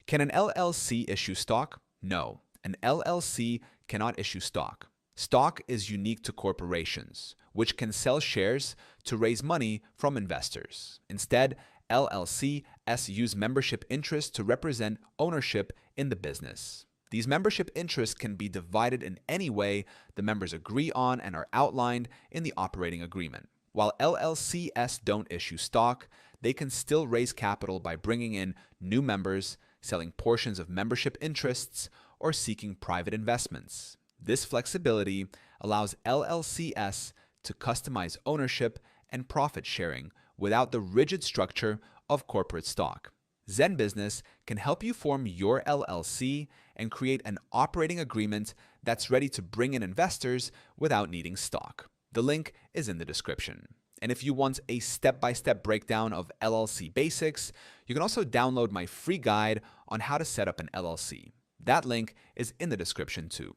Can an LLC issue stock? No, an LLC cannot issue stock. Stock is unique to corporations, which can sell shares to raise money from investors. Instead, LLCs use membership interests to represent ownership in the business. These membership interests can be divided in any way the members agree on and are outlined in the operating agreement. While LLCs don't issue stock, they can still raise capital by bringing in new members, selling portions of membership interests, or seeking private investments. This flexibility allows LLCs to customize ownership and profit sharing without the rigid structure of corporate stock. Zen Business can help you form your LLC and create an operating agreement that's ready to bring in investors without needing stock. The link is in the description. And if you want a step-by-step breakdown of LLC basics, you can also download my free guide on how to set up an LLC. That link is in the description too.